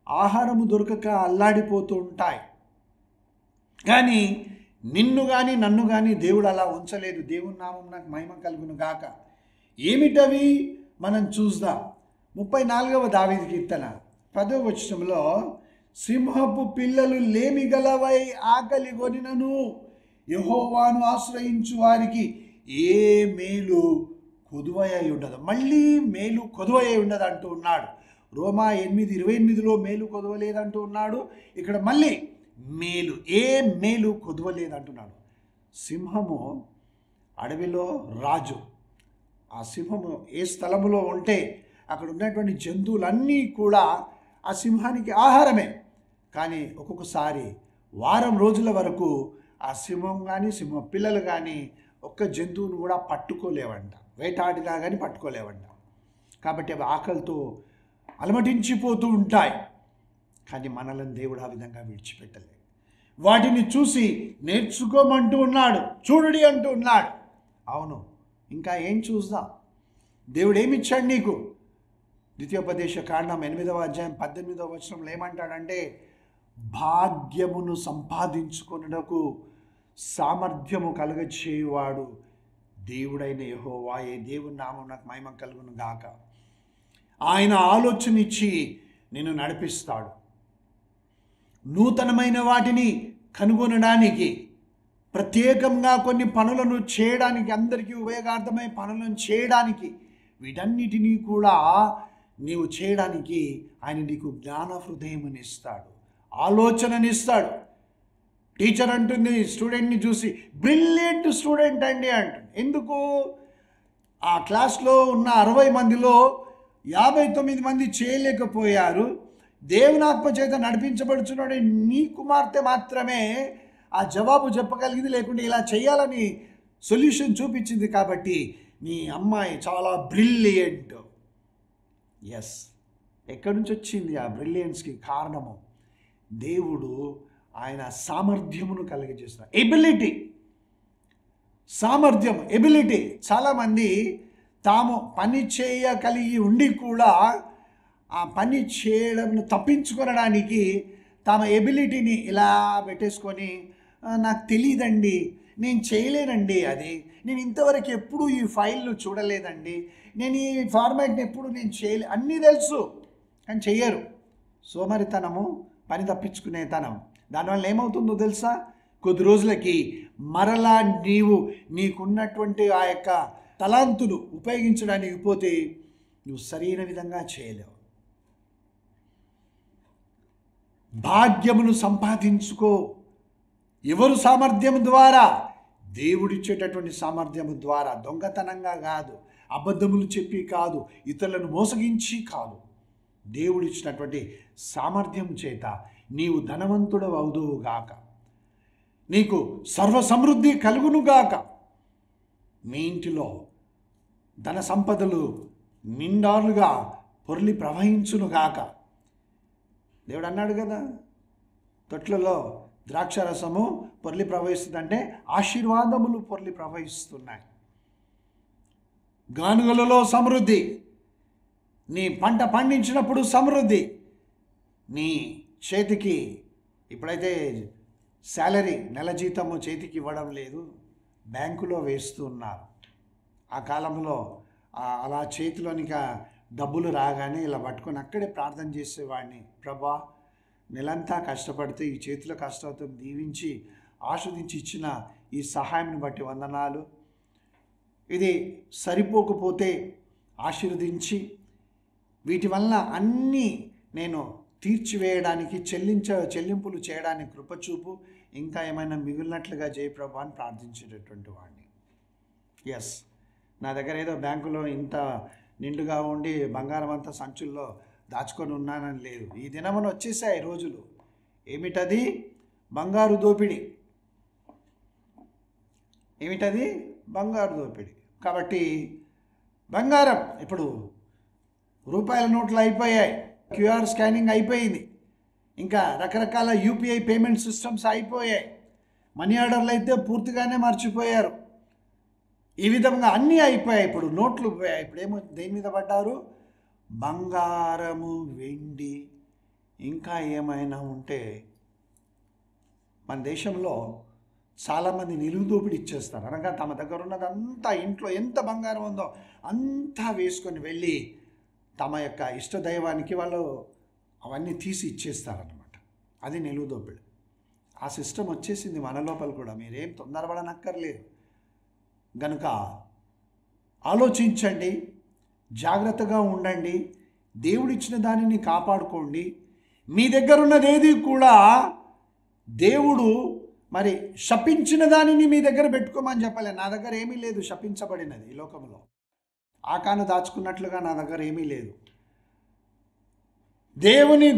ఆహారము దొరకక అల్లాడిపోతూ ఉంటాయి. కానీ నిన్ను కానీ నన్ను కానీ దేవుడు అలా ఉంచలేదు. దేవుని నామం నాకు మహిమ కలుగును గాక. ఏమిటవి మనం చూద్దాం. 34వ దావీదు కీర్తన 10వ వచనంలో, సింహపు పిల్లలు లేమి గలవై ఆకలి కొనినను యెహోవాను ఆశ్రయించు వారికి ఏ మేలు కొదువై ఉండదు. మళ్ళీ మేలు కొదువై ఉండదు అంటూ ఉన్నాడు. రోమా 8:28లో మేలు కొదవలేదంటూ ఉన్నాడు. ఇక్కడ మళ్ళీ మేలు, ఏ మేలు కొదవలేదంటున్నాడు. సింహము అడవిలో రాజు. ఆ సింహము ఏ స్థలములో ఉంటే అక్కడ ఉన్నటువంటి జంతువులన్నీ కూడా ఆ సింహానికి ఆహారమే. కానీ ఒక్కొక్కసారి వారం రోజుల వరకు ఆ సింహం కానీ సింహ పిల్లలు కానీ ఒక్క జంతువును కూడా పట్టుకోలేవంట, వేటాడినా కానీ పట్టుకోలేవంట. కాబట్టి అవి ఆకలితో అలమటించిపోతూ ఉంటాయి. కానీ మనల్ని దేవుడు ఆ విధంగా విడిచిపెట్టలేదు. వాటిని చూసి నేర్చుకోమంటూ ఉన్నాడు, చూడుడి అంటూ ఉన్నాడు. అవును, ఇంకా ఏం చూద్దాం? దేవుడు ఏమిచ్చాడు నీకు? ద్వితీయోపదేశ కాండం 8వ అధ్యాయం 18వ వచనంలో ఏమంటాడంటే, భాగ్యమును సంపాదించుకొనుటకు సామర్థ్యము కలుగచేయువాడు దేవుడైన యెహోవాయే. దేవుని నామం నాకు మహిమ కలుగును గాక. ఆయన ఆలోచన ఇచ్చి నిన్ను నడిపిస్తాడు. నూతనమైన వాటిని కనుగొనడానికి, ప్రత్యేకంగా కొన్ని పనులను చేయడానికి, అందరికీ ఉపయోగార్థమైన పనులను చేయడానికి, వీటన్నిటినీ కూడా నీవు చేయడానికి ఆయన నీకు జ్ఞాన హృదయమునిస్తాడు, ఆలోచననిస్తాడు. టీచర్ అంటుంది స్టూడెంట్ని చూసి, బ్రిలియంట్ స్టూడెంట్ అండి అంటుంది. ఎందుకు? ఆ క్లాస్లో ఉన్న 60 మందిలో 59 మంది చేయలేకపోయారు. దేవుని ఆత్మ చేత నడిపించబడుచున్నాడు నీ కుమార్తె మాత్రమే ఆ జవాబు చెప్పగలిగింది, లేకుంటే ఇలా చేయాలని సొల్యూషన్ చూపించింది. కాబట్టి నీ అమ్మాయి చాలా బ్రిలియంట్. ఎస్, ఎక్కడి నుంచి వచ్చింది ఆ బ్రిలియన్స్కి కారణము? దేవుడు ఆయన సామర్థ్యమును కలిగజేస్తున్నాడు. ఎబిలిటీ, సామర్థ్యం, ఎబిలిటీ. చాలామంది తాము పని చేయగలిగి ఉండి కూడా ఆ పని చేయడం తప్పించుకొనడానికి తమ ఎబిలిటీని ఇలా పెట్టేసుకొని, నాకు తెలియదండి, నేను చేయలేనండి, అది నేను ఇంతవరకు ఎప్పుడు ఈ ఫైల్ను చూడలేదండి, నేను ఈ ఫార్మాట్ని ఎప్పుడు నేను చేయలే, అన్నీ తెలుసు కానీ చెయ్యరు. సోమరితనము, పని తప్పించుకునేతనం. దానివల్ల ఏమవుతుందో తెలుసా? కొద్ది రోజులకి మరలా నీకున్నటువంటి ఆ యొక్క తలాంతును ఉపయోగించడానికి పోతే నువ్వు సరైన విధంగా చేయలేవు. భాగ్యమును సంపాదించుకో. ఎవరు సామర్థ్యం ద్వారా? దేవుడిచ్చేటటువంటి సామర్థ్యము ద్వారా. దొంగతనంగా కాదు, అబద్ధములు చెప్పి కాదు, ఇతరులను మోసగించి కాదు. దేవుడిచ్చినటువంటి సామర్థ్యం చేత నీవు ధనవంతుడవు అవుదువుగాక, నీకు సర్వ సమృద్ధి కలుగునుగాక, మీ ఇంటిలో ధన సంపదలు నిండాలుగా పొర్లి ప్రవహించునుగాక. దేవుడు అన్నాడు కదా, తొట్లలో ద్రాక్షరసము పొర్లి ప్రవహిస్తుందంటే ఆశీర్వాదములు పొర్లి ప్రవహిస్తున్నాయి. గానుగలలో సమృద్ధి, నీ పంట పండించినప్పుడు సమృద్ధి, నీ చేతికి ఇప్పుడైతే శాలరీ నెల జీతము చేతికి ఇవ్వడం లేదు, బ్యాంకులో వేస్తున్నారు. ఆ కాలంలో అలా చేతిలోనిక డబ్బులు రాగానే ఇలా పట్టుకొని అక్కడే ప్రార్థన చేసేవాడిని. ప్రభా, నెలంతా కష్టపడితే ఈ చేతిలో కష్టంతో దీవించి ఆస్వాదించి ఇచ్చిన ఈ సహాయాన్ని బట్టి వందనాలు. ఇది సరిపోకపోతే ఆశీర్వదించి వీటి వలన అన్నీ నేను తీర్చివేయడానికి చెల్లింపులు చేయడానికి కృపచూపు, ఇంకా ఏమైనా మిగిలినట్లుగా జయప్రభు అని ప్రార్థించేటటువంటి వాడిని. ఎస్, నా దగ్గర ఏదో బ్యాంకులో ఇంత నిండుగా ఉండి బంగారం అంతా సంచుల్లో దాచుకొని ఉన్నానని లేదు. ఈ దినమున వచ్చేసాయి రోజులు. ఏమిటది? బంగారు దోపిడీ. ఏమిటది? బంగారు దోపిడీ. కాబట్టి బంగారం ఇప్పుడు రూపాయల నోట్లు అయిపోయాయి, క్యూఆర్ స్కానింగ్ అయిపోయింది, ఇంకా రకరకాల యూపీఐ పేమెంట్ సిస్టమ్స్ అయిపోయాయి, మనీ ఆర్డర్లు అయితే పూర్తిగానే మర్చిపోయారు. ఈ విధంగా అన్నీ అయిపోయాయి. ఇప్పుడు నోట్లు పోయాయి. ఇప్పుడు ఏమో దేని మీద పడ్డారు? బంగారము, వెండి, ఇంకా ఏమైనా ఉంటే మన దేశంలో చాలామంది నిలువు దోపిడీ ఇచ్చేస్తారు. అనగా తమ దగ్గర ఉన్నదంతా, ఇంట్లో ఎంత బంగారం ఉందో అంతా వేసుకొని వెళ్ళి తమ యొక్క ఇష్టదైవానికి వాళ్ళు అవన్నీ తీసి ఇచ్చేస్తారనమాట. అది నిలువు దోపిడీ. ఆ సిస్టమ్ వచ్చేసింది మన లోపల కూడా. మీరేం తొందరపడనక్కర్లేదు. గనుక ఆలోచించండి, జాగ్రత్తగా ఉండండి, దేవుడిచ్చిన దానిని కాపాడుకోండి. మీ దగ్గర ఉన్నదేది కూడా దేవుడు మరి శపించిన దానిని మీ దగ్గర పెట్టుకోమని చెప్పలే. నా దగ్గర ఏమీ లేదు శపించబడినది ఈ లోకంలో. ఆకాను దాచుకున్నట్లుగా నా దగ్గర ఏమీ లేదు.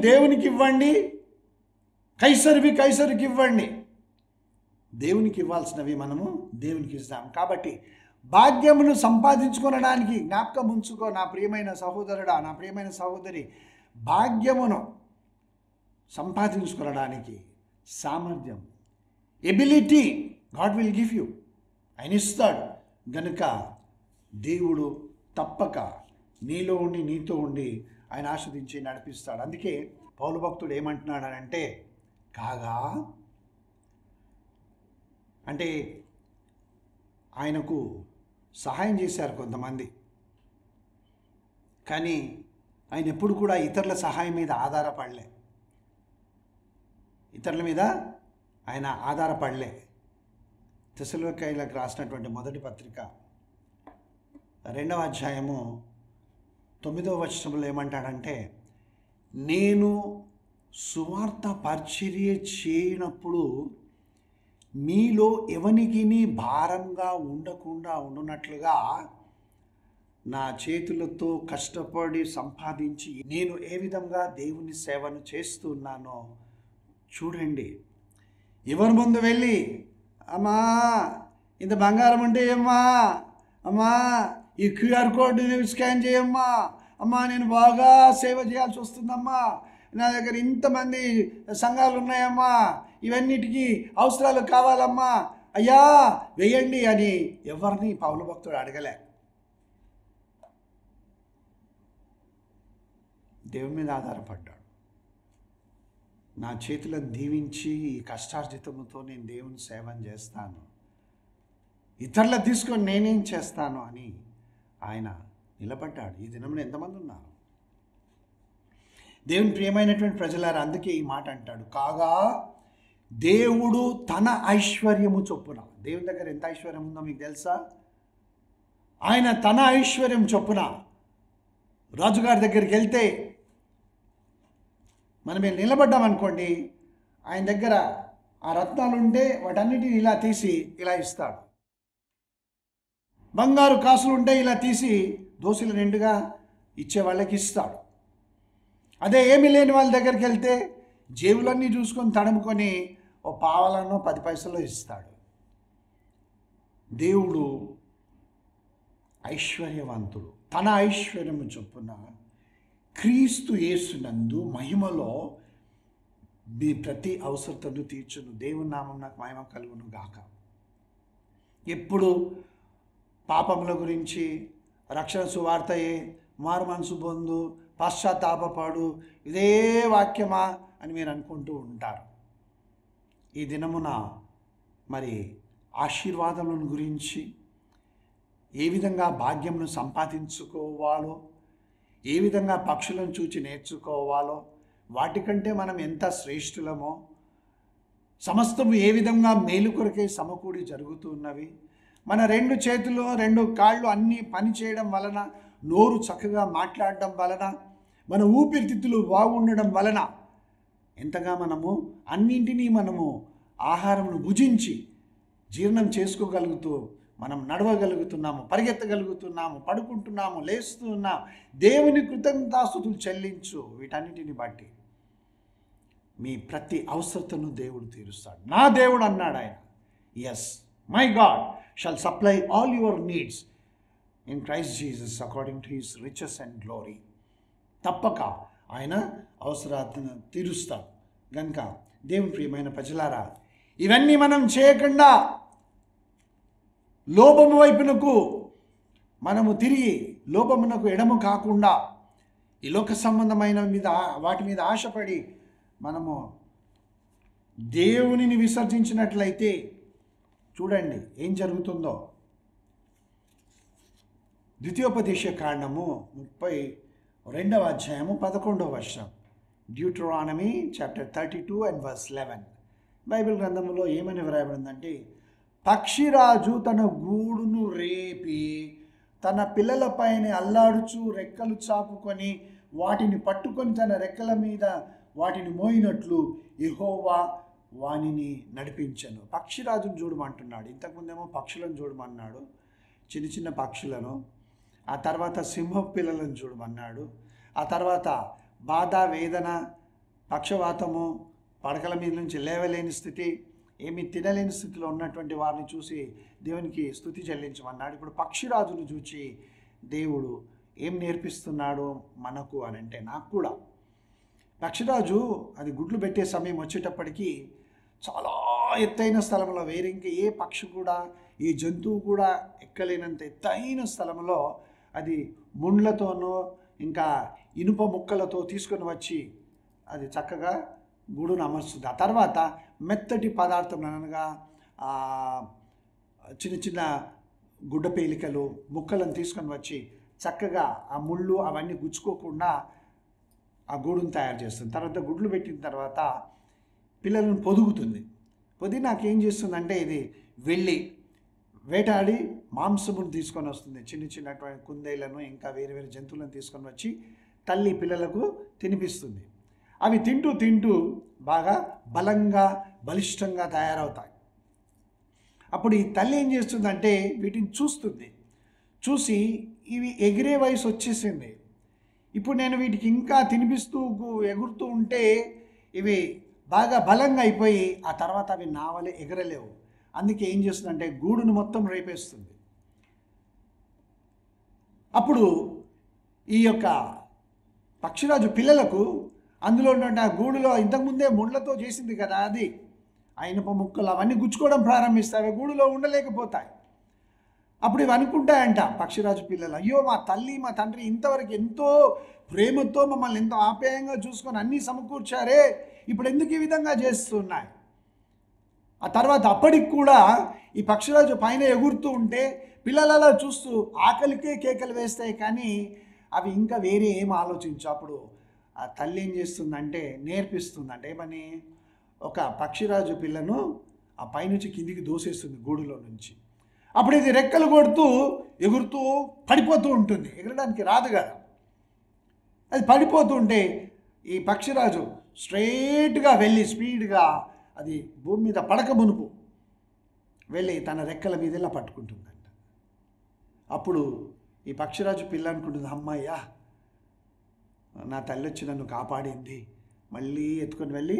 దేవునికి ఇవ్వండి, కైసరికి ఇవ్వండి. దేవునికి ఇవ్వాల్సినవి మనము దేవునికి ఇస్తాం. కాబట్టి భాగ్యమును సంపాదించుకొనడానికి జ్ఞాపకం ఉంచుకో నా ప్రియమైన సహోదరుడా, నా ప్రియమైన సహోదరి. భాగ్యమును సంపాదించుకొనడానికి సామర్థ్యం, ability God will give you. ఆయన ఇస్తాడు. గనుక దేవుడు తప్పక నీలో ఉండి నీతో ఉండి ఆయన ఆస్వాదించి నడిపిస్తాడు. అందుకే పౌలు భక్తుడు ఏమంటున్నాడనంటే, కాగా అంటే ఆయనకు సహాయం చేశారు కొంతమంది, కానీ ఆయన ఎప్పుడు కూడా ఇతరుల సహాయం మీద ఆధారపడలే. ఇతరుల మీద ఆయన ఆధారపడలే. తెస్సలోనికైలకు రాసినటువంటి మొదటి పత్రిక 2వ అధ్యాయము 9వ వచనంలో ఏమంటాడంటే, నేను సువార్త పరిచర్య చేయనప్పుడు మీలో ఎవనికి భారంగా ఉండకుండా ఉండునట్లుగా నా చేతులతో కష్టపడి సంపాదించి నేను ఏ విధంగా దేవుని సేవను చేస్తున్నానో చూడండి. ఎవరి ముందు వెళ్ళి, అమ్మా ఇంత బంగారం ఉంటే ఏమ్మా, అమ్మా ఈ క్యూఆర్ కోడ్ స్కాన్ చేయమ్మా, అమ్మా నేను బాగా సేవ చేయాల్సి వస్తుందమ్మా, నా దగ్గర ఇంతమంది సంఘాలు ఉన్నాయమ్మా, ఇవన్నిటికీ అవసరాలు కావాలమ్మా, అయ్యా వేయండి అని ఎవరిని పౌలు భక్తుడు అడగలే. దేవుని మీద ఆధారపడ్డాడు. నా చేతులను దీవించి ఈ కష్టార్జితముతో నేను దేవుని సేవను చేస్తాను, ఇతరులు తీసుకొని నేనేం చేస్తాను అని ఆయన నిలబడ్డాడు. ఈ దినమున ఎంతమంది ఉన్నారు? దేవుని ప్రియమైనటువంటి ప్రజలారా, అందుకే ఈ మాట అంటాడు, కాగా దేవుడు తన ఐశ్వర్యము చొప్పున. దేవుని దగ్గర ఎంత ఐశ్వర్యం ఉందో మీకు తెలుసా? ఆయన తన ఐశ్వర్యం చొప్పున రాజుగారి దగ్గరికి వెళ్తే మనం నిలబడ్డామనుకోండి, ఆయన దగ్గర ఆ రత్నాలు ఉంటే వాటన్నిటిని ఇలా తీసి ఇలా ఇస్తాడు. బంగారు కాసులు ఉంటే ఇలా తీసి దోశలు నిండుగా ఇచ్చే వాళ్ళకి ఇస్తాడు. అదే ఏమీ లేని వాళ్ళ దగ్గరికి వెళ్తే జేబులన్నీ చూసుకొని తడుముకొని ఓ పావలనో 10 పైసలు ఇస్తాడు. దేవుడు ఐశ్వర్యవంతుడు. తన ఐశ్వర్యము చొప్పున క్రీస్తు యేసునందు మహిమలో మీ ప్రతి అవసరతను తీర్చును. దేవుని నామం నాకు మహిమ కలుగును గాక. ఎప్పుడు పాపముల గురించి, రక్షణ సువార్తయే, మారు మనసు పొందు, పశ్చాత్తాపపడు, ఇదే వాక్యమా అని మీరు అనుకుంటూ ఉంటారు. ఈ దినమున మరి ఆశీర్వాదములను గురించి, ఏ విధంగా భాగ్యమును సంపాదించుకోవాలో, ఏ విధంగా పక్షులను చూచి నేర్చుకోవాలో, వాటికంటే మనం ఎంత శ్రేష్ఠులమో, సమస్తము ఏ విధంగా మేలు కొరకే సమకూడి జరుగుతున్నవి, మన 2 చేతులు 2 కాళ్ళు అన్నీ పని చేయడం వలన, నోరు చక్కగా మాట్లాడడం వలన, మన ఊపిరితిత్తులు బాగుండడం వలన ఎంతగా మనము అన్నింటినీ మనము ఆహారమును భుజించి జీర్ణం చేసుకోగలుగుతూ మనం నడవగలుగుతున్నాము, పరిగెత్తగలుగుతున్నాము, పడుకుంటున్నాము, లేస్తున్నాము. దేవుని కృతజ్ఞతాస్తుతులు చెల్లించు. వీటన్నిటిని బట్టి మీ ప్రతి అవసరతను దేవుడు తీరుస్తాడు. నా దేవుడు అన్నాడు ఆయన, yes, my God shall supply all your needs in Christ Jesus according to his riches and glory. తప్పక ఆయన అవసరాలను తీరుస్తాడు. కనుక దేవుని ప్రియమైన ప్రజలారా, ఇవన్నీ మనం చేయకుండా లోపము వైపునకు మనము తిరిగి లోపమునకు ఎడము కాకుండా ఈ లోక సంబంధమైన వాటి మీద ఆశపడి మనము దేవునిని విసర్జించినట్లయితే చూడండి ఏం జరుగుతుందో. ద్వితీయోపదేశ కాండము 32వ అధ్యాయము 11వ వచనం, Deuteronomy chapter 32 and verse 11. Bible గ్రంథంలో ఏమని వ్రాయబడిందంటే, పక్షిరాజు తన గూడును రేపి తన పిల్లలపైన అల్లాడుచు రెక్కలు చాపుకొని వాటిని పట్టుకొని తన రెక్కల మీద వాటిని మోయినట్లు యెహోవా వానిని నడిపించను. పక్షిరాజును చూడమంటున్నాడు. ఇంతకుముందేమో పక్షులను చూడమన్నాడు, చిన్న చిన్న పక్షులను. ఆ తర్వాత సింహ పిల్లలను చూడమన్నాడు. ఆ తర్వాత బాధ, వేదన, పక్షవాతము, పడకల మీద నుంచి లేవలేని స్థితి, ఏమీ తినలేని స్థితిలో ఉన్నటువంటి వారిని చూసి దేవునికి స్తుతి చెల్లించమన్నాడు. ఇప్పుడు పక్షిరాజును చూచి దేవుడు ఏం నేర్పిస్తున్నాడు మనకు అని అంటే, నాకు కూడా పక్షిరాజు అది గుడ్లు పెట్టే సమయం వచ్చేటప్పటికి చాలా ఎత్తైన స్థలంలో, వేరే ఇంకా ఏ పక్షి కూడా, ఏ జంతువు కూడా ఎక్కలేనంత ఎత్తైన స్థలంలో అది ముండ్లతోనో ఇంకా ఇనుప ముక్కలతో తీసుకొని వచ్చి అది చక్కగా గూడును అమర్చుతుంది. ఆ తర్వాత మెత్తటి పదార్థం అనగా చిన్న చిన్న గుడ్డ పేలికలు ముక్కలను తీసుకొని వచ్చి చక్కగా ఆ ముళ్ళు అవన్నీ గుచ్చుకోకుండా ఆ గూడును తయారు చేస్తుంది. తర్వాత గుడ్లు పెట్టిన తర్వాత పిల్లలను పొదుగుతుంది. నాకేం చేస్తుందంటే, ఇది వెళ్ళి వేటాడి మాంసమును తీసుకొని వస్తుంది. చిన్న చిన్నటువంటి కుందేళ్లను ఇంకా వేరే వేరే జంతువులను తీసుకొని వచ్చి తల్లి పిల్లలకు తినిపిస్తుంది. అవి తింటూ తింటూ బాగా బలంగా బలిష్టంగా తయారవుతాయి. అప్పుడు ఈ తల్లి ఏం చేస్తుందంటే వీటిని చూస్తుంది. చూసి ఇవి ఎగిరే వయసు వచ్చేసింది. ఇప్పుడు నేను వీటికి ఇంకా తినిపిస్తూ ఎగురుతూ ఉంటే ఇవి బాగా బలంగా అయిపోయి ఆ తర్వాత అవి నావలే ఎగరలేవు. అందుకే ఏం చేస్తుందంటే గూడును మొత్తం రేపేస్తుంది. అప్పుడు ఈ యొక్క పక్షిరాజు పిల్లలకు అందులో ఉన్నటువంటి ఆ గూడులో ఇంతకుముందే ముళ్ళతో చేసింది కదా, అది ఆ ఇనుప ముక్కలు అవన్నీ గుచ్చుకోవడం ప్రారంభిస్తాయి. గూడులో ఉండలేకపోతాయి. అప్పుడు ఇవి అనుకుంటాయంట పక్షిరాజు పిల్లలు, అయ్యో మా తల్లి మా తండ్రి ఇంతవరకు ఎంతో ప్రేమతో మమ్మల్ని ఎంతో ఆప్యాయంగా చూసుకొని అన్నీ సమకూర్చారే, ఇప్పుడు ఎందుకు ఈ విధంగా చేస్తున్నాయి. ఆ తర్వాత అప్పటికి కూడా ఈ పక్షిరాజు పైన ఎగురుతూ ఉంటే పిల్లలలో చూస్తూ ఆకలికే కేకలు వేస్తాయి, కానీ అవి ఇంకా వేరే ఏం ఆలోచించు. అప్పుడు ఆ తల్లి ఏం చేస్తుందంటే నేర్పిస్తుందంటే ఏమని, ఒక పక్షిరాజు పిల్లను ఆ పైనుంచి కిందికి దోసేస్తుంది గూడులో నుంచి. అప్పుడు ఇది రెక్కలు కొడుతూ ఎగురుతూ పడిపోతూ ఉంటుంది. ఎగరడానికి రాదు కదా, అది పడిపోతూ ఉంటే ఈ పక్షిరాజు స్ట్రైట్గా వెళ్ళి స్పీడ్గా అది భూమి మీద పడక మునుపు వెళ్ళి తన రెక్కల మీద ఇలా పట్టుకుంటుందంట. అప్పుడు ఈ పక్షిరాజు పిల్ల అనుకుంటుంది, అమ్మయ్యా నా తల్లి వచ్చి నన్ను కాపాడింది. మళ్ళీ ఎత్తుకొని వెళ్ళి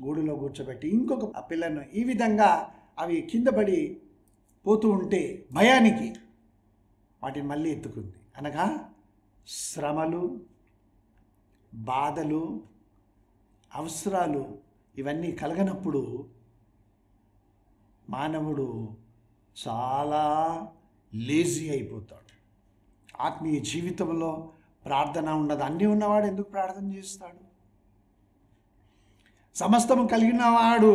గూడులో కూర్చోబెట్టి ఇంకొక ఆ పిల్లను ఈ విధంగా అవి కింద పడి పోతూ ఉంటే భయానికి వాటిని మళ్ళీ ఎత్తుకుంది. అనగా శ్రమలు, బాధలు, అవసరాలు ఇవన్నీ కలగనప్పుడు మానవుడు చాలా లేజీ అయిపోతాడు. ఆత్మీయ జీవితంలో ప్రార్థన ఉండదు. అన్నీ ఉన్నవాడు ఎందుకు ప్రార్థన చేస్తాడు? సమస్తము కలిగిన వాడు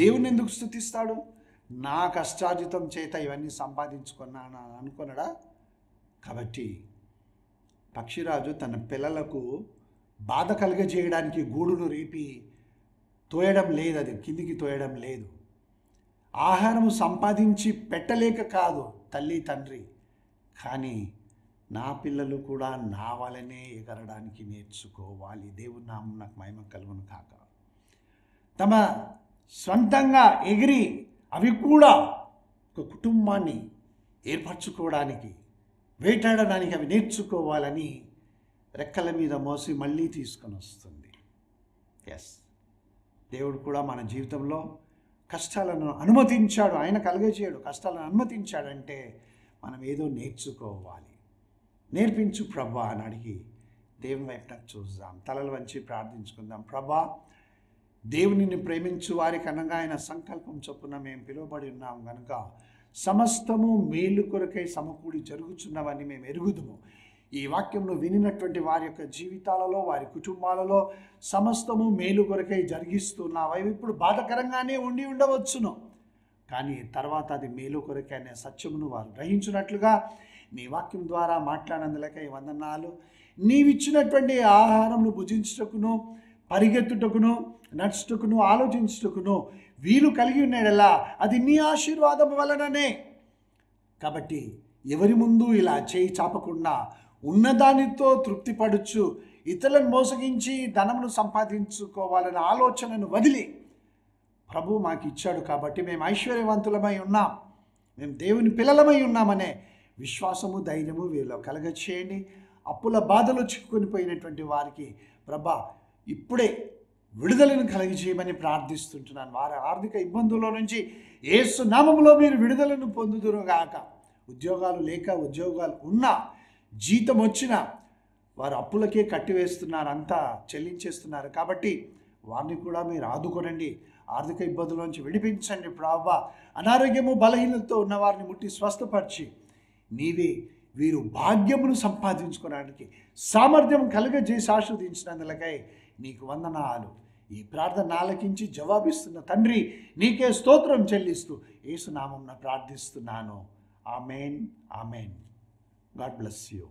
దేవుని ఎందుకు స్తుతిస్తాడు? నా కష్టార్జితం చేత ఇవన్నీ సంపాదించుకున్నాను అనుకున్నాడా? కాబట్టి పక్షిరాజు తన పిల్లలకు బాధ కలుగజేయడానికి గూడును రేపి తోయడం లేదు, అది కిందికి తోయడం లేదు. ఆహారము సంపాదించి పెట్టలేక కాదు తల్లి తండ్రి, కానీ నా పిల్లలు కూడా నా వలనే ఎగరడానికి నేర్చుకోవాలి. దేవుని నామం నాకు మహిమ కలుగును కాక. తమ స్వంతంగా ఎగిరి అవి కూడా ఒక కుటుంబాన్ని ఏర్పరచుకోవడానికి, వేటాడడానికి అవి నేర్చుకోవాలని రెక్కల మీద మోసి మళ్ళీ తీసుకొని వస్తుంది. ఎస్, దేవుడు కూడా మన జీవితంలో కష్టాలను అనుమతించాడు. ఆయన కలుగజేయడు, కష్టాలను అనుమతించాడంటే మనం ఏదో నేర్చుకోవాలి. నేర్పించు ప్రభా అని అడిగి దేవుని వైపున చూద్దాం. తలలు వంచి ప్రార్థించుకుందాం. ప్రభా, దేవునిని ప్రేమించు వారికి అనగా ఆయన సంకల్పం చొప్పున మేము పిలువబడి ఉన్నాం కనుక సమస్తము మేలు కొరకై సమకూడి జరుగుచున్నవని మేము ఎరుగుదుము. ఈ వాక్యంను వినినటువంటి వారి యొక్క జీవితాలలో, వారి కుటుంబాలలో సమస్తము మేలు కొరకై జరిగిస్తున్నావు. అవి ఇప్పుడు బాధకరంగానే ఉండి ఉండవచ్చును, కానీ తర్వాత అది మేలు కొరకే అనే సత్యమును వారు గ్రహించినట్లుగా నీ వాక్యం ద్వారా మాట్లాడినందులకై వందనాలు. నీవిచ్చినటువంటి ఆహారంను భుజించుటకును, పరిగెత్తుటకును, నడుచుటకును, ఆలోచించుటకును వీలు కలిగి ఉన్నాడలా అది నీ ఆశీర్వాదం వలననే. కాబట్టి ఎవరి ముందు ఇలా చేయి చాపకుండా ఉన్నదానితో తృప్తిపడుచు ఇతరులను మోసగించి ధనమును సంపాదించుకోవాలనే ఆలోచనను వదిలి ప్రభు మాకు ఇచ్చాడు కాబట్టి మేము ఐశ్వర్యవంతులమై ఉన్నాం, మేము దేవుని పిల్లలమై ఉన్నామనే విశ్వాసము, ధైర్యము వీరిలో కలగచేయండి. అప్పుల బాధలో చిక్కుకొని పోయినటువంటి వారికి ప్రభా ఇప్పుడే విడుదలను కలిగజేయమని ప్రార్థిస్తుంటున్నాను. వారి ఆర్థిక ఇబ్బందుల నుంచి యేసు నామములో మీరు విడుదలను పొందుదురుగాక. ఉద్యోగాలు లేక, ఉద్యోగాలు ఉన్నా, జీతం వచ్చినా వారు అప్పులకే కట్టివేస్తున్నారు, అంతా చెల్లించేస్తున్నారు. కాబట్టి వారిని కూడా మీరు ఆదుకోనండి, ఆర్థిక ఇబ్బందుల నుంచి విడిపించండి ప్రభా. అనారోగ్యము, బలహీనతతో ఉన్న వారిని ముట్టి స్వస్థపరిచి నీవే వీరు భాగ్యమును సంపాదించుకోవడానికి సామర్థ్యం కలుగజేసి ఆశీర్వదించినందులకై నీకు వందనాలు. ఈ ప్రార్థన ఆలకించి జవాబిస్తున్న తండ్రి నీకే స్తోత్రం చెల్లిస్తూ యేసు నామమున ప్రార్థిస్తున్నాను. Amen, amen. God bless you.